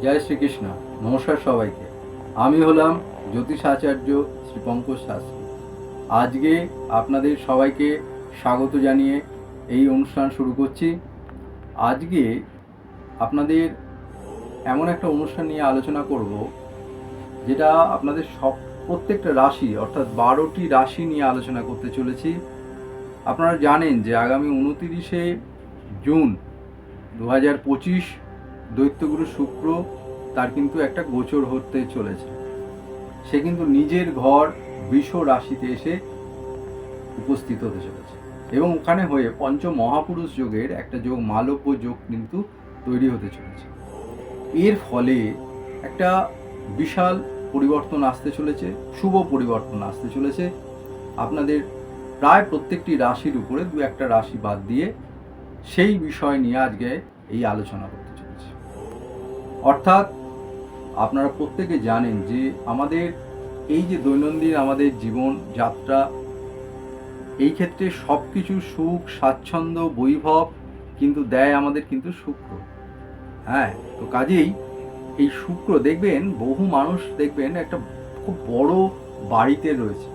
জয় শ্রীকৃষ্ণ। নমস্কার সবাইকে। আমি হলাম জ্যোতিষ আচার্য শ্রী পঙ্কজ শাস্ত্রী। আজকে আপনাদের সবাইকে স্বাগত জানিয়ে এই অনুষ্ঠান শুরু করছি। আজকে আপনাদের এমন একটা অনুষ্ঠান নিয়ে আলোচনা করব যেটা আপনাদের প্রত্যেকটা রাশি অর্থাৎ 12টি রাশি নিয়ে আলোচনা করতে চলেছি। আপনারা জানেন যে আগামী 29শে জুন 2025 দৈত্যগুরু শুক্র তার কিন্তু একটা গোচর হতে চলেছে। সে কিন্তু নিজের ঘর বৃষ রাশিতে এসে উপস্থিত হতে চলেছে এবং ওখানে হয়ে পঞ্চ মহাপুরুষ যোগের একটা যোগ মালব্য যোগ কিন্তু তৈরি হতে চলেছে। এর ফলে একটা বিশাল পরিবর্তন আসতে চলেছে, শুভ পরিবর্তন আসতে চলেছে। আপনাদের প্রায় প্রত্যেকটি রাশির উপরে দু একটা রাশি বাদ দিয়ে সেই বিষয় নিয়ে আজকে এই আলোচনা করতে চলেছে। অর্থাৎ আপনারা প্রত্যেকে জানেন যে আমাদের এই যে দৈনন্দিন আমাদের জীবন যাত্রা, এই ক্ষেত্রে সব কিছু সুখ স্বাচ্ছন্দ্য বৈভব কিন্তু দেয় আমাদের কিন্তু শুক্র। হ্যাঁ, তো কাজেই এই শুক্র দেখবেন বহু মানুষ দেখবেন একটা খুব বড় বাড়িতে রয়েছে,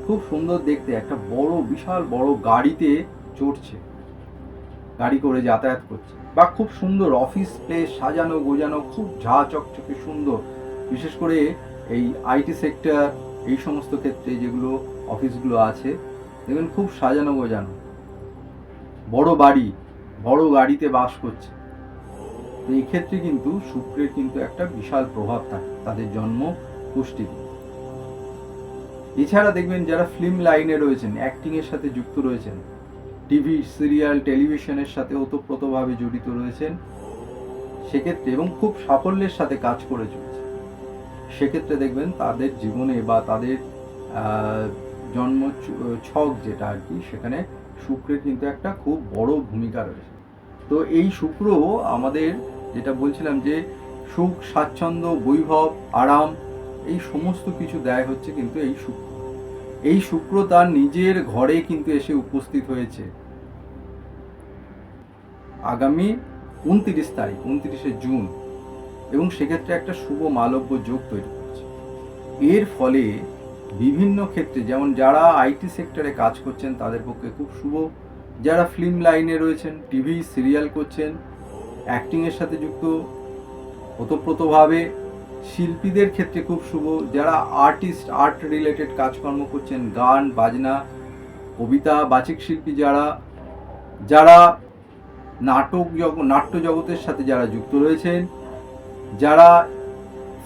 খুব সুন্দর দেখতে একটা বড় বিশাল বড় গাড়িতে চড়ছে, গাড়ি করে যাতায়াত করছে, বা খুব সুন্দর অফিস প্লেস সাজানো গোজানো, খুব ঝা চকচকে সুন্দর। বিশেষ করে এই আইটি সেক্টর, এই সমস্ত ক্ষেত্রে যেগুলো অফিসগুলো আছে দেখবেন খুব সাজানো গোজানো, বড় বাড়ি, বড় গাড়িতে বাস করছে। তো এই ক্ষেত্রে কিন্তু শুক্রের কিন্তু একটা বিশাল প্রভাব থাকে তাদের জন্ম কুষ্ঠিতে। এছাড়া দেখবেন যারা ফিল্ম লাইনে রয়েছেন, অ্যাক্টিংয়ের সাথে যুক্ত রয়েছেন, টিভি সিরিয়াল টেলিভিশনের সাথে ওতপ্রোতভাবে জড়িত রয়েছেন সেক্ষেত্রে, এবং খুব সাফল্যের সাথে কাজ করে চলছে, সেক্ষেত্রে দেখবেন তাদের জীবনে বা তাদের জন্ম ছক যেটা আর কি, সেখানে শুক্রের কিন্তু একটা খুব বড় ভূমিকা রয়েছে। তো এই শুক্র আমাদের যেটা বলছিলাম যে সুখ স্বাচ্ছন্দ্য বৈভব আরাম এই সমস্ত কিছু দেয় হচ্ছে কিন্তু এই শুক্র। এই শুক্র তার নিজের ঘরে কিন্তু এসে উপস্থিত হয়েছে আগামী 29 তারিখ, 29শে জুন, এবং সেক্ষেত্রে একটা শুভ মালব্য যোগ তৈরি করছে। এর ফলে বিভিন্ন ক্ষেত্রে, যেমন যারা আইটি সেক্টরে কাজ করছেন তাদের পক্ষে খুব শুভ, যারা ফিল্ম লাইনে রয়েছেন, টিভি সিরিয়াল করছেন, অ্যাক্টিংয়ের সাথে যুক্ত ওতপ্রোতভাবে, শিল্পীদের ক্ষেত্রে খুব শুভ, যারা আর্টিস্ট আর্ট রিলেটেড কাজকর্ম করছেন, গান বাজনা কবিতা বাচিক শিল্পী, যারা যারা নাট্য জগতের সাথে যারা যুক্ত রয়েছেন, যারা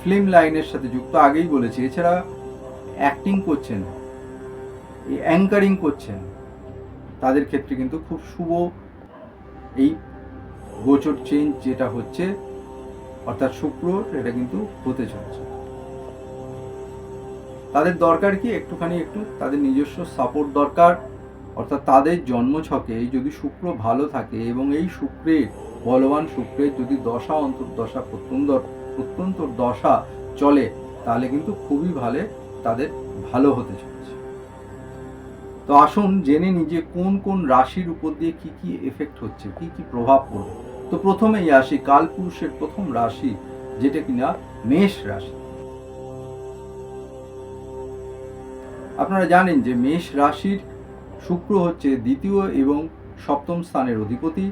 ফিল্ম লাইনের সাথে যুক্ত, আগেই বলেছি, এছাড়া অ্যাক্টিং করছেন, অ্যাঙ্কারিং করছেন, তাদের ক্ষেত্রে কিন্তু খুব শুভ এই গোচর চেঞ্জ যেটা হচ্ছে, অর্থাৎ শুক্র এটা কিন্তু হতে চলছে। তাদের দরকার কি একটু তাদের নিজস্ব সাপোর্ট দরকার। অর্থাৎ তাদের জন্মছকে যদি শুক্র ভালো থাকে এবং এই শুক্রের বলবান শুক্রের যদি দশা অন্তর্দশা প্রত্যন্তর দশা চলে, তাহলে কিন্তু খুবই তাদের ভালো হতে চলেছে। তো আসুন জেনে নিই যে কোন কোন রাশির উপর দিয়ে কি কি এফেক্ট হচ্ছে, কি কি প্রভাব পড়বে। তো প্রথমেই আসি কালপুরুষের প্রথম রাশি, যেটা কিনা মেষ রাশি। আপনারা জানেন যে মেষ রাশির শুক্র হচ্ছে দ্বিতীয় এবং সপ্তম স্থানের অধিপতি।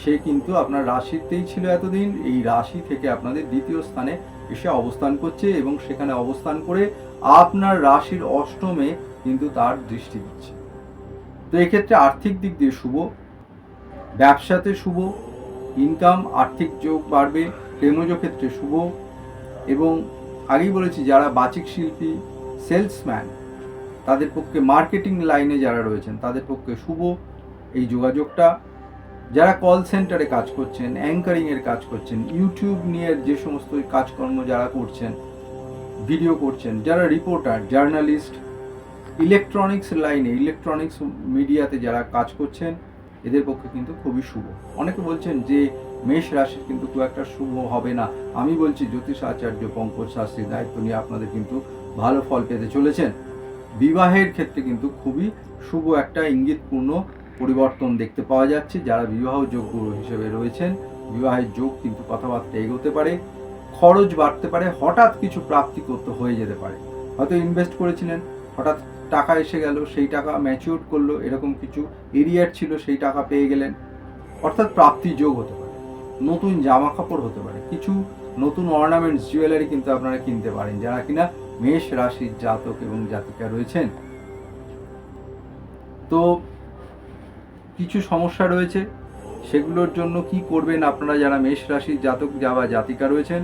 সে কিন্তু আপনার রাশিতেই ছিল এতদিন, এই রাশি থেকে আপনাদের দ্বিতীয় স্থানে এসে অবস্থান করছে এবং সেখানে অবস্থান করে আপনার রাশির অষ্টমে কিন্তু তার দৃষ্টি দিচ্ছে। তো এক্ষেত্রে আর্থিক দিক দিয়ে শুভ, ব্যবসাতে শুভ, ইনকাম আর্থিক যোগ বাড়বে, প্রেমজ ক্ষেত্রে শুভ, এবং আগেই বলেছি যারা বাচিক শিল্পী সেলসম্যান তাদের পক্ষে, মার্কেটিং লাইনে যারা রয়েছেন তাদের পক্ষে শুভ এই যোগাযোগটা। যারা কল সেন্টারে কাজ করছেন, অ্যাঙ্কারিংয়ের কাজ করছেন, ইউটিউব নিয়ে যে সমস্ত কাজকর্ম যারা করছেন, ভিডিও করছেন, যারা রিপোর্টার জার্নালিস্ট, ইলেকট্রনিক্স লাইনে ইলেকট্রনিক্স মিডিয়াতে যারা কাজ করছেন, এদের পক্ষে কিন্তু খুবই শুভ। অনেকে বলছেন যে মেষ রাশির কিন্তু খুব একটা শুভ হবে না। আমি বলছি জ্যোতিষ আচার্য পঙ্কজ শাস্ত্রীর দায়িত্ব নিয়ে আপনাদের কিন্তু ভালো ফল পেতে চলেছেন। বিবাহের ক্ষেত্রে কিন্তু খুবই শুভ একটা ইঙ্গিতপূর্ণ পরিবর্তন দেখতে পাওয়া যাচ্ছে। যারা বিবাহযোগ্য হিসেবে রয়েছেন বিবাহের যোগ কিন্তু কথাবার্তা এগোতে পারে, খরচ বাড়তে পারে, হঠাৎ কিছু প্রাপ্তি করতে হয়ে যেতে পারে। হয়তো ইনভেস্ট করেছিলেন, হঠাৎ টাকা এসে গেল, সেই টাকা ম্যাচিউর করলো, এরকম কিছু এরিয়ার ছিল, সেই টাকা পেয়ে গেলেন, অর্থাৎ প্রাপ্তি যোগ হতে পারে। নতুন জামা কাপড় হতে পারে, কিছু নতুন অর্নামেন্টস, জুয়েলারি কিন্তু আপনারা কিনতে পারেন যারা কিনা মেষ রাশির জাতক এবং জাতিকা রয়েছেন। তো কিছু সমস্যা রয়েছে, সেগুলোর জন্য কি করবেন আপনারা যারা মেষ রাশির জাতক বা জাতিকা রয়েছেন?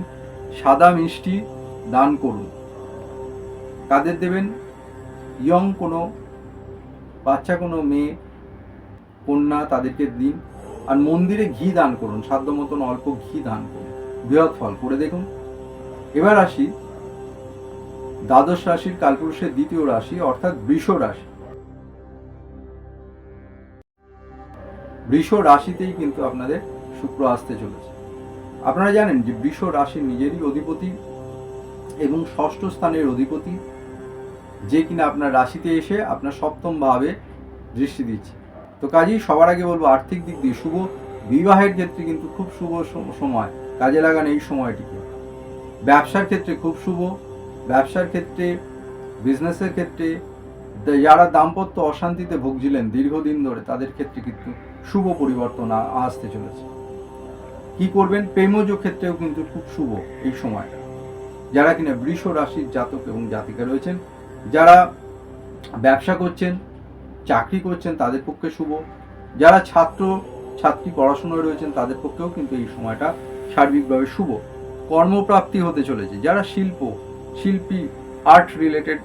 সাদা মিষ্টি দান করুন। কাদের দেবেন? ইয়ং কোনো বাচ্চা, কোনো মেয়ে, কন্যা, তাদেরকে দিন। আর মন্দিরে ঘি দান করুন, সাধ্য মতন অল্প ঘি দান করুন, বৃহৎ ফল করে দেখুন। এবার আসি দ্বাদশ রাশির কালপুরুষের দ্বিতীয় রাশি, অর্থাৎ বৃষ রাশি। বৃষ রাশিতেই কিন্তু আপনাদের শুক্র আসতে চলেছে। আপনারা জানেন যে বৃষ রাশি নিজেরই অধিপতি এবং ষষ্ঠ স্থানের অধিপতি, যে কিনা আপনার রাশিতে এসে আপনার সপ্তম ভাবে দৃষ্টি দিচ্ছে। তো কাজেই সবার আগে বলবো আর্থিক দিক দিয়ে শুভ, বিবাহের ক্ষেত্রে কিন্তু খুব শুভ সময়, কাজে লাগান এই সময়টিকে। ব্যবসার ক্ষেত্রে খুব শুভ, ব্যবসার ক্ষেত্রে, বিজনেসের ক্ষেত্রে, যারা দাম্পত্য অশান্তিতে ভুগছিলেন দীর্ঘদিন ধরে তাদের ক্ষেত্রে কিন্তু শুভ পরিবর্তন আসতে চলেছে। কি করবেন? প্রেমজ ক্ষেত্রেও কিন্তু খুব শুভ এই সময়টা, যারা কিনা বৃষ রাশির জাতক এবং জাতিকা রয়েছেন। যারা ব্যবসা করছেন, চাকরি করছেন তাদের পক্ষে শুভ। যারা ছাত্র ছাত্রী পড়াশোনায় রয়েছেন তাদের পক্ষেও কিন্তু এই সময়টা সার্বিকভাবে শুভ। কর্মপ্রাপ্তি হতে চলেছে। যারা শিল্পী, আর্ট রিলেটেড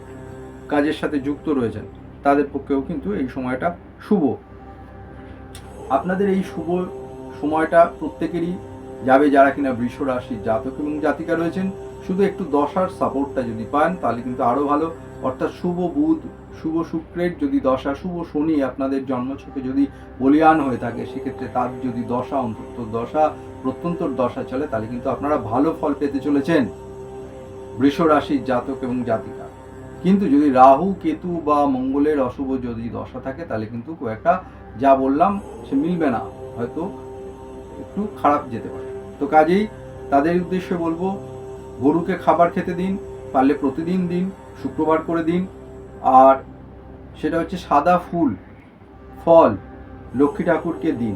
কাজের সাথে যুক্ত রয়েছেন তাদের পক্ষেও কিন্তু এই সময়টা শুভ। আপনাদের এই শুভ সময়টা প্রত্যেকেরই যাবে যারা কিনা বৃষ রাশির জাতক এবং জাতিকা রয়েছেন। শুধু একটু দশার সাপোর্টটা যদি পান তাহলে কিন্তু আরো ভালো। অর্থাৎ শুভ বুধ, শুভ শুক্রের যদি দশা, শুভ শনি আপনাদের জন্মছকে যদি বলিয়ান হয়ে থাকে, সেক্ষেত্রে তার যদি দশা, প্রত্যন্তর দশা চলে, তাহলে কিন্তু আপনারা ভালো ফল পেতে চলেছেন বৃষ রাশির জাতক এবং জাতিকা। কিন্তু যদি রাহু, কেতু বা মঙ্গলের অশুভ যদি দশা থাকে তাহলে কিন্তু খুব একটা যা বললাম সে মিলবে না, হয়তো একটু খারাপ যেতে পারে। তো কাজেই তাদের উদ্দেশ্যে বলবো, গরুকে খাবার খেতে দিন, পারলে প্রতিদিন দিন, শুক্রবার করে দিন। আর সেটা হচ্ছে সাদা ফল লক্ষ্মী ঠাকুরকে দিন,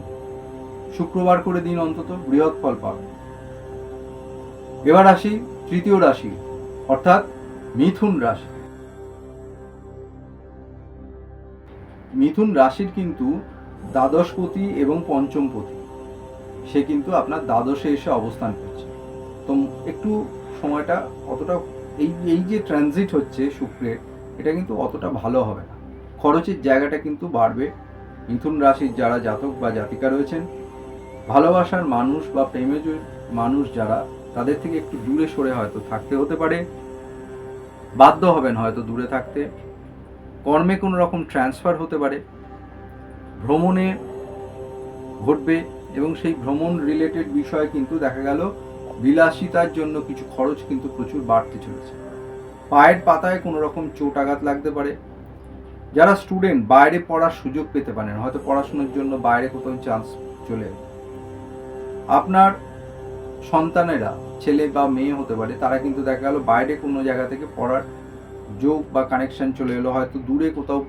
শুক্রবার করে দিন, অন্তত বৃহৎ ফল পাবেন। এবার আসি তৃতীয় রাশি, অর্থাৎ মিথুন রাশি। মিথুন রাশির কিন্তু দ্বাদশপতি এবং পঞ্চমপতি, সে কিন্তু আপনার দ্বাদশে এসে অবস্থান করছে। তো একটু সময়টা অতটা, এই যে ট্রানজিট হচ্ছে শুক্রের, এটা কিন্তু অতটা ভালো হবে না। খরচের জায়গাটা কিন্তু বাড়বে। মিথুন রাশির যারা জাতক বা জাতিকা রয়েছেন, ভালোবাসার মানুষ বা প্রেমের মানুষ যারা, তাদের থেকে একটু দূরে সরে হয়তো থাকতে হতে পারে, বাধ্য হবেন হয়তো দূরে থাকতে। কর্মে কোনো রকম ট্রান্সফার হতে পারে, ভ্রমণে ঘটবে এবং সেই ভ্রমণ রিলেটেড বিষয় কিন্তু দেখা গেল বিলাসিতার জন্য কিছু খরচ কিন্তু প্রচুর বাড়তে চলেছে। পায়ের পাতায় কোনো রকম চোট আঘাত লাগতে পারে। যারা স্টুডেন্ট, বাইরে পড়ার সুযোগ পেতে পারেন, হয়তো পড়াশোনার জন্য বাইরে কোথাও চান্স চলে এলো। আপনার সন্তানেরা, ছেলে বা মেয়ে হতে পারে, তারা কিন্তু দেখা গেল বাইরে কোনো জায়গা থেকে পড়ার যোগ বা কানেকশন চলে এলো। হয়তো দূরে কোথাও,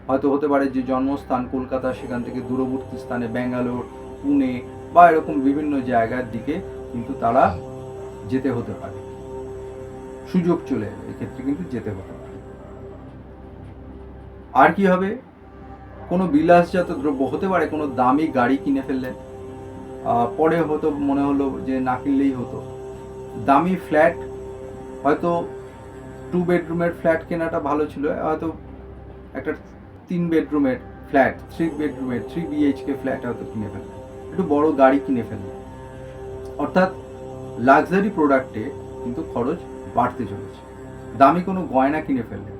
হয়তো হতে পারে যে জন্মস্থান কলকাতা, সেখান থেকে দূরবর্তী স্থানে ব্যাঙ্গালোর, পুনে বা এরকম বিভিন্ন জায়গার দিকে কিন্তু তারা যেতে হতে পারে। সুযোগ চলে এলো, এক্ষেত্রে কিন্তু যেতে হতে পারে। আর কি হবে? কোনো বিলাসজাত দ্রব্য হতে পারে, কোনো দামি গাড়ি কিনে ফেললেন, পরে হয়তো মনে হলো যে না কিনলেই হতো। দামি ফ্ল্যাট, হয়তো 2 বেডরুমের ফ্ল্যাট কেনাটা ভালো ছিল, হয়তো একটা 3 বেডরুমের ফ্ল্যাট, 3 বেডরুমের 3 BHK ফ্ল্যাট হয়তো কিনে ফেললেন, একটু বড় গাড়ি কিনে ফেললেন। অর্থাৎ লাক্সারি প্রোডাক্টে কিন্তু খরচ বাড়তে চলেছে। দামি কোনো গয়না কিনে ফেললেন,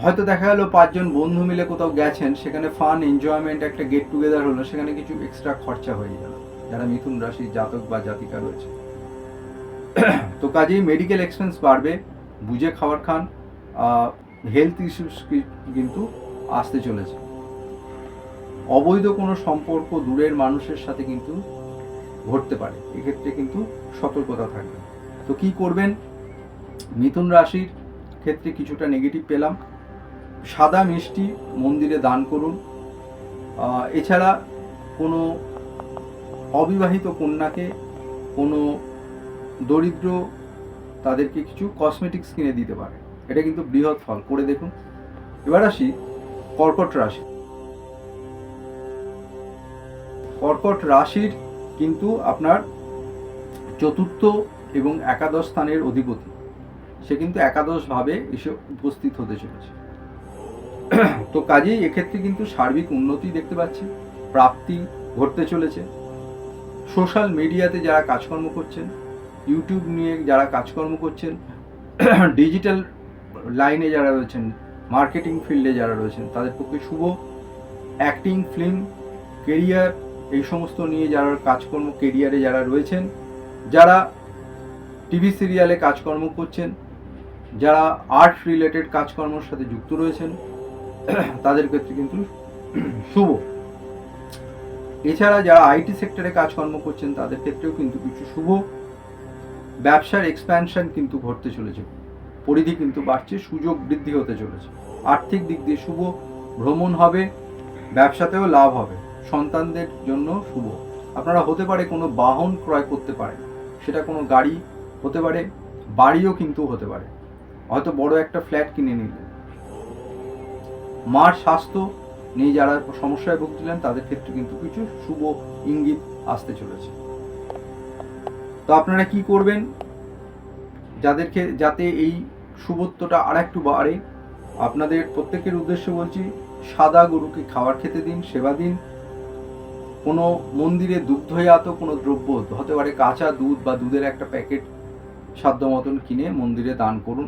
হয়তো দেখা গেল 5 জন বন্ধু মিলে কোথাও গেছেন, সেখানে ফান এনজয়মেন্ট, একটা গেট টুগেদার হলো, সেখানে কিছু এক্সট্রা খরচা হয়ে গেল যারা মিথুন রাশির জাতক বা জাতিকা রয়েছে। তো কাজেই মেডিকেল এক্সপেন্স বাড়বে, বুঝে খাবার খান। হেলথ ইস্যুস কিন্তু আসতে চলেছে। অবৈধ কোনো সম্পর্ক দূরের মানুষের সাথে কিন্তু ঘটতে পারে, এক্ষেত্রে কিন্তু সতর্কতা থাকবে। তো কি করবেন? মিথুন রাশির ক্ষেত্রে কিছুটা নেগেটিভ পেলাম। সাদা মিষ্টি মন্দিরে দান করুন। এছাড়া কোনো অবিবাহিত কন্যাকে, কোনো দরিদ্র তাদেরকে কিছু কসমেটিক্স কিনে দিতে পারে, এটা কিন্তু বৃহৎ ফল, করে দেখুন। এবার আসি কর্কট রাশি। কর্কট রাশির কিন্তু আপনার চতুর্থ এবং একাদশ স্থানের অধিপতি, সে কিন্তু একাদশভাবে এসে উপস্থিত হতে চলেছে। তো কাজেই এক্ষেত্রে কিন্তু সার্বিক উন্নতি দেখতে পাচ্ছি, প্রাপ্তি ঘটতে চলেছে। সোশ্যাল মিডিয়াতে যারা কাজকর্ম করছেন, ইউটিউব নিয়ে যারা কাজকর্ম করছেন, ডিজিটাল লাইনে যারা রয়েছেন, মার্কেটিং ফিল্ডে যারা রয়েছেন, তাদের পক্ষে শুভ। অ্যাক্টিং, ফিল্ম, কেরিয়ার, এই সমস্ত নিয়ে যারা কাজকর্ম, কেরিয়ারে যারা রয়েছেন, যারা টিভি সিরিয়ালে কাজকর্ম করছেন, যারা আর্ট রিলেটেড কাজকর্মের সাথে যুক্ত রয়েছেন, তাদের ক্ষেত্রে কিন্তু শুভ। এছাড়া যারা আইটি সেক্টরে কাজকর্ম করছেন, তাদের ক্ষেত্রেও কিন্তু কিছু শুভ। ব্যবসার এক্সপ্যানশন কিন্তু ঘটতে চলেছে, পরিধি কিন্তু বাড়ছে, সুযোগ বৃদ্ধি হতে চলেছে। আর্থিক দিক দিয়ে শুভ, ভ্রমণ হবে, ব্যবসাতেও লাভ হবে, সন্তানদের জন্য শুভ। আপনারা হতে পারে কোনো বাহন ক্রয় করতে পারেন, সেটা কোনো গাড়ি হতে পারে, বাড়িও কিন্তু হতে পারে, হয়তো বড় একটা ফ্ল্যাট কিনে নিলেন। মার স্বাস্থ্য নিয়ে যারা সমস্যায় ভুগছিলেন, তাদের ক্ষেত্রে কিন্তু কিছু শুভ ইঙ্গিত আসতে চলেছে। তো আপনারা কি করবেন? যাদেরকে যাতে এই শুভত্বটা আর একটু বাড়ে, আপনাদের প্রত্যেকের উদ্দেশ্যে বলছি, সাদা গরুকে খাবার খেতে দিন, সেবা দিন। কোনো মন্দিরে দুগ্ধজাত কোনো দ্রব্য হতে পারে, কাঁচা দুধ বা দুধের একটা প্যাকেট সাধ্য মতন কিনে মন্দিরে দান করুন,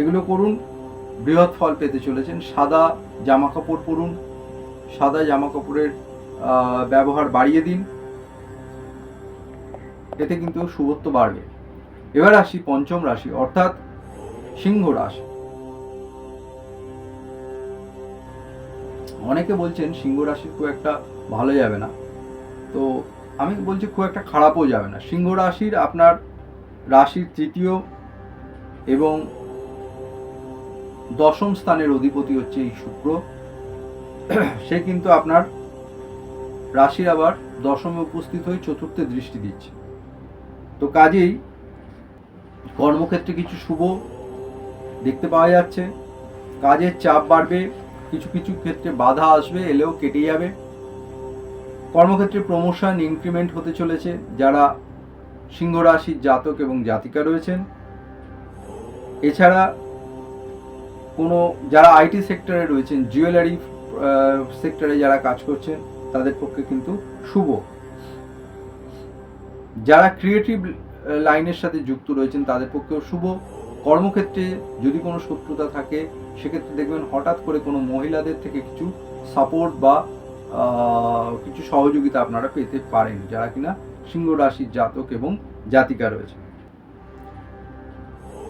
এগুলো করুন, বৃহৎ ফল পেতে চলেছেন। সাদা জামা কাপড় পরুন, সাদা জামা কাপড়ের ব্যবহার বাড়িয়ে দিন, এতে কিন্তু শুভত্ব বাড়বে। এবার আসি পঞ্চম রাশি, অর্থাৎ সিংহ রাশি। অনেকে বলছেন সিংহ রাশি খুব একটা ভালো যাবে না, তো আমি বলছি খুব একটা খারাপও যাবে না। সিংহ রাশির আপনার রাশির তৃতীয় এবং দশম স্থানের অধিপতি হচ্ছে এই শুক্র, সে কিন্তু আপনার রাশির আবার দশমে উপস্থিত হয়ে চতুর্থে দৃষ্টি দিচ্ছে। তো কাজেই কর্মক্ষেত্রে কিছু শুভ দেখতে পাওয়া যাচ্ছে, কাজের চাপ বাড়বে, কিছু কিছু ক্ষেত্রে বাধা আসবে, এলেও কেটে যাবে। কর্মক্ষেত্রে প্রমোশন, ইনক্রিমেন্ট হতে চলেছে যারা সিংহ রাশির জাতক এবং জাতিকা রয়েছেন। এছাড়া কোনো যারা আইটি সেক্টরে রয়েছেন, জুয়েলারি সেক্টরে যারা কাজ করছেন, তাদের পক্ষে কিন্তু শুভ। যারা ক্রিয়েটিভ লাইনের সাথে যুক্ত রয়েছেন, তাদের পক্ষেও শুভ। কর্মক্ষেত্রে যদি কোনো শত্রুতা থাকে, সেক্ষেত্রে দেখবেন হঠাৎ করে কোনো মহিলাদের থেকে কিছু সাপোর্ট বা কিছু সহযোগিতা আপনারা পেতে পারেন, যারা কিনা সিংহ রাশির জাতক এবং জাতিকা রয়েছে।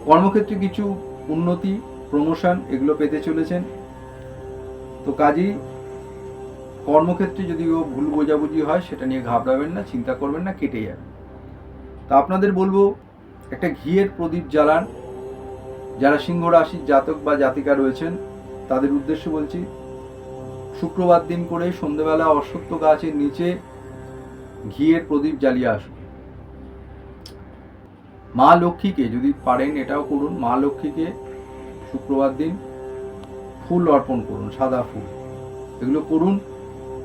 কর্মক্ষেত্রে কিছু উন্নতি, প্রমোশন, এগুলো পেতে চলেছেন। তো কাজেই কর্মক্ষেত্রে যদি ভুল বোঝাবুঝি হয়, সেটা নিয়ে ঘাবড়াবেন না, চিন্তা করবেন না, কেটে যাবে। তা আপনাদের বলবো, একটা ঘিয়ের প্রদীপ জ্বালান। যারা সিংহ রাশির জাতক বা জাতিকা রয়েছেন, তাদের উদ্দেশ্যে বলছি, শুক্রবার দিন করে সন্ধ্যেবেলা অশ্বত্থ গাছের নিচে ঘিয়ের প্রদীপ জ্বালিয়ে আসুন। মা লক্ষ্মীকে যদি পারেন এটাও করুন, মা লক্ষ্মীকে শুক্রবার দিন ফুল অর্পণ করুন, সাদা ফুল, এগুলো করুন।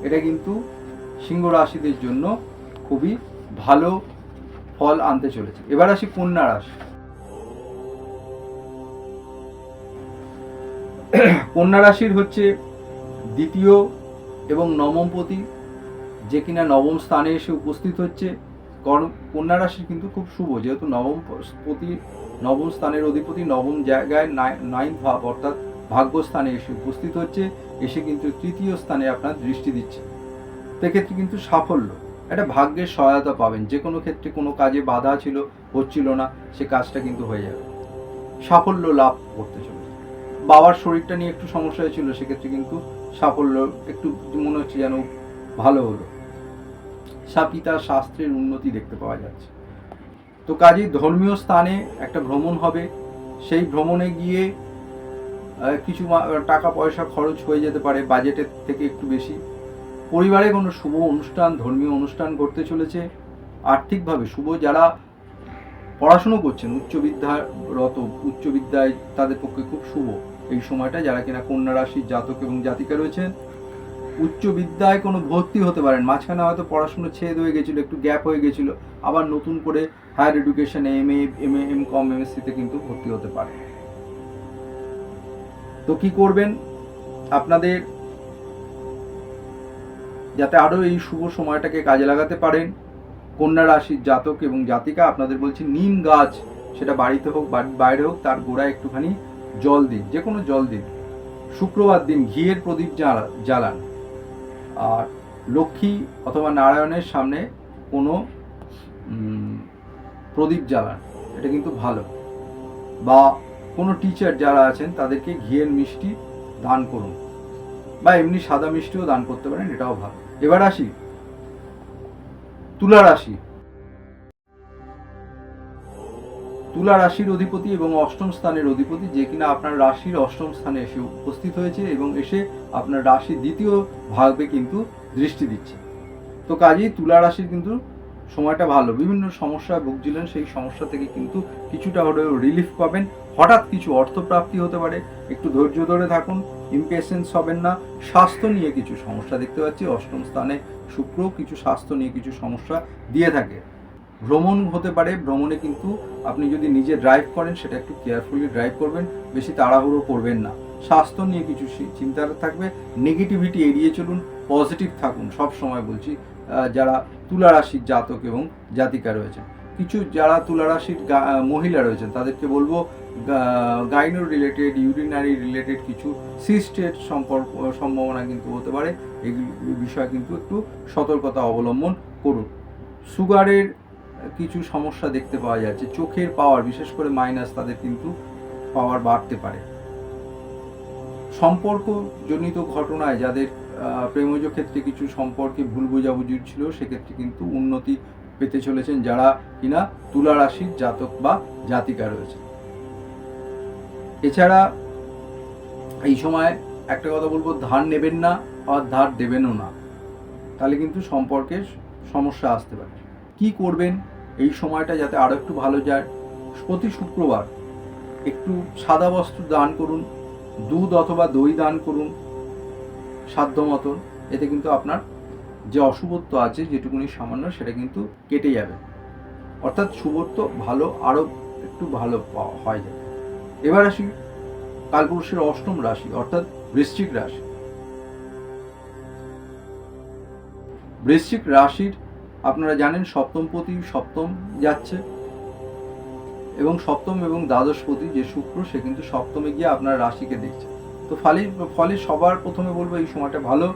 এটা কিন্তু সিংহ রাশিদের জন্য খুবই ভালো ফল আনতে চলেছে। এবার আসি কন্যা রাশি। কন্যা রাশির হচ্ছে দ্বিতীয় এবং নবমপতি, যে কিনা নবম স্থানে এসে উপস্থিত হচ্ছে। কন্যা রাশি কিন্তু খুব শুভ, যেহেতু নবমপতি, নবম স্থানের অধিপতি নবম জায়গায় নাইন্থ ভাব অর্থাৎ ভাগ্যস্থানে এসে উপস্থিত হচ্ছে, এসে কিন্তু তৃতীয় স্থানে আপনার দৃষ্টি দিচ্ছে। সেক্ষেত্রে কিন্তু সাফল্য, একটা ভাগ্যের সহায়তা পাবেন। যে কোনো ক্ষেত্রে কোনো কাজে বাধা ছিল, হচ্ছিল না, সে কাজটা কিন্তু হয়ে যাবে, সাফল্য লাভ করতে চলেছে। বাবার শরীরটা নিয়ে একটু সমস্যা হয়েছিল, সেক্ষেত্রে কিন্তু সাফল্য একটু মনে হচ্ছে যেন ভালো হলো। পিতার শাস্ত্রের উন্নতি দেখতে পাওয়া যাচ্ছে। তো কাজেই ধর্মীয় স্থানে একটা ভ্রমণ হবে, সেই ভ্রমণে গিয়ে কিছু টাকা পয়সা খরচ হয়ে যেতে পারে বাজেটের থেকে একটু বেশি। পরিবারে কোনো শুভ অনুষ্ঠান, ধর্মীয় অনুষ্ঠান ঘটতে চলেছে। আর্থিকভাবে শুভ, যারা পড়াশুনো করছেন, উচ্চ বিদ্যায় তাদের পক্ষে খুব শুভ এই সময়টা। যারা কিনা কন্যা রাশির জাতক এবং জাতিকা রয়েছেন, উচ্চ বিদ্যায় কোনো ভর্তি হতে পারেন। মাঝখানে হয়তো পড়াশুনো ছেদ হয়ে গেছিলো, একটু গ্যাপ হয়ে গেছিলো, আবার নতুন করে হায়ার এডুকেশনে MA, MCom, MSc-তে কিন্তু ভর্তি হতে পারে। তো কি করবেন, আপনাদের যাতে আরও এই শুভ সময়টাকে কাজে লাগাতে পারেন, কন্যা রাশির জাতক এবং জাতিকা, আপনাদের বলছি নিম গাছ, সেটা বাড়িতে হোক বাইরে হোক, তার গোড়ায় একটুখানি জল দিন, যে কোনো জল দিন। শুক্রবার দিন ঘিয়ের প্রদীপ জ্বালান। আর লক্ষ্মী অথবা নারায়ণের সামনে কোনো প্রদীপ জ্বালান, এটা কিন্তু ভালো। বা কোনো টিচার যারা আছেন তাদেরকে ঘিয়ের মিষ্টি দান করুন, বা এমনি সাদা মিষ্টিও দান করতে পারেন, এটাও ভালো। এবার আসি তুলা রাশি। তুলা রাশির অধিপতি এবং অষ্টম স্থানের অধিপতি, যে কিনা আপনার রাশির অষ্টম স্থানে এসে উপস্থিত হয়েছে এবং এসে আপনার রাশির দ্বিতীয় ভাবে কিন্তু দৃষ্টি দিচ্ছে। তো কাজেই তুলা রাশির কিন্তু সময়টা ভালো। বিভিন্ন সমস্যায় ভুগছিলেন, সেই সমস্যা থেকে কিন্তু কিছুটা হলেও রিলিফ পাবেন। হঠাৎ কিছু অর্থপ্রাপ্তি হতে পারে, একটু ধৈর্য ধরে থাকুন, ইমপেশেন্স হবেন না। স্বাস্থ্য নিয়ে কিছু সমস্যা দেখতে পাচ্ছি, অষ্টম স্থানে শুক্র কিছু স্বাস্থ্য নিয়ে কিছু সমস্যা দিয়ে থাকে। ভ্রমণ হতে পারে, ভ্রমণে কিন্তু আপনি যদি নিজে ড্রাইভ করেন সেটা একটু কেয়ারফুলি ড্রাইভ করবেন, বেশি তাড়াহুড়ো করবেন না। স্বাস্থ্য নিয়ে কিছু চিন্তা থাকবে, নেগেটিভিটি এড়িয়ে চলুন, পজিটিভ থাকুন সব সময় বলছি। যারা তুলা রাশির জাতক এবং জাতিকা রয়েছেন, কিছু যারা তুলা রাশির মহিলা রয়েছেন, তাদেরকে বলবো গাইনো রিলেটেড, ইউরিনারি রিলেটেড কিছু সিস্টের সম্ভাবনা কিন্তু হতে পারে। এই বিষয়ে কিন্তু একটু সতর্কতা অবলম্বন করুন। সুগারের কিছু সমস্যা দেখতে পাওয়া যাচ্ছে। চোখের পাওয়ার, বিশেষ করে মাইনাস, তাদের কিন্তু পাওয়ার বাড়তে পারে। সম্পর্ক জনিত ঘটনায় যাদের প্রেমজ ক্ষেত্রে কিছু সম্পর্কে ভুল বোঝাবুঝি ছিল, সেক্ষেত্রে কিন্তু উন্নতি পেতে চলেছেন যারা কিনা তুলা রাশির জাতক বা জাতিকা রয়েছে। এছাড়া এই সময় একটা কথা বলবো, ধার নেবেন না আর ধার দেবেনও না, তাহলে কিন্তু সম্পর্কে সমস্যা আসতে পারে। কি করবেন এই সময়টা যাতে আরো একটু ভালো যায়? প্রতি শুক্রবার একটু সাদা বস্ত্র দান করুন, দুধ অথবা দই দান করুন সাধ্য মতন। এতে কিন্তু আপনার যে অশুভত্ব আছে যেটুকুনি সামান্য, সেটা কিন্তু কেটে যাবে, অর্থাৎ শুভত্ব ভালো, আরো একটু ভালো হয় যাবে। এবার আসি কালপুরুষের অষ্টম রাশি, অর্থাৎ বৃশ্চিক রাশি। বৃশ্চিক রাশির আপনারা জানেন সপ্তমপতি সপ্তম যাচ্ছে, এবং সপ্তম এবং দ্বাদশপতি যে শুক্র, সে কিন্তু সপ্তমে গিয়ে আপনার রাশিকে দেখছে। তো ফলে সবার প্রথমে বলবো এই সময়টা ভালো।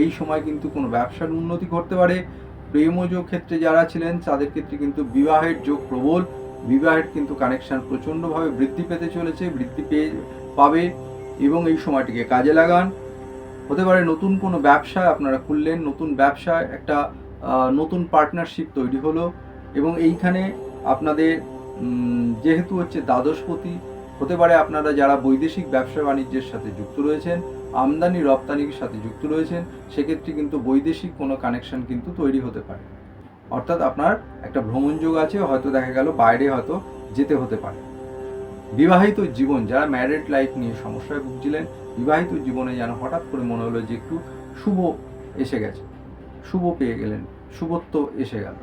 এই সময় কিন্তু কোনো ব্যবসার উন্নতি ঘটতে পারে। প্রেমজ ক্ষেত্রে যারা ছিলেন তাদের ক্ষেত্রে কিন্তু বিবাহের যোগ প্রবল, বিবাহের কিন্তু কানেকশন প্রচণ্ডভাবে বৃদ্ধি পেতে চলেছে, পাবে, এবং এই সময়টিকে কাজে লাগান। হতে পারে নতুন কোনো ব্যবসা আপনারা খুললেন, নতুন ব্যবসায় একটা নতুন পার্টনারশিপ তৈরি হলো, এবং এইখানে আপনাদের যেহেতু হচ্ছে দ্বাদশপতি, হতে পারে আপনারা যারা বৈদেশিক ব্যবসা বাণিজ্যের সাথে যুক্ত রয়েছেন, আমদানি রপ্তানির সাথে যুক্ত রয়েছেন, সেক্ষেত্রে কিন্তু বৈদেশিক কোনো কানেকশন কিন্তু তৈরি হতে পারে। অর্থাৎ আপনার একটা ভ্রমণ যোগ আছে, হয়তো দেখা গেল বাইরে হয়তো যেতে হতে পারে। বিবাহিত জীবন, যারা ম্যারিড লাইফ নিয়ে সমস্যায় ভুগছিলেন, বিবাহিত জীবনে যেন হঠাৎ করে মনে হলো যে একটু শুভ এসে গেছে, শুভ পেয়ে গেলেন, শুভত্ব এসে গেল।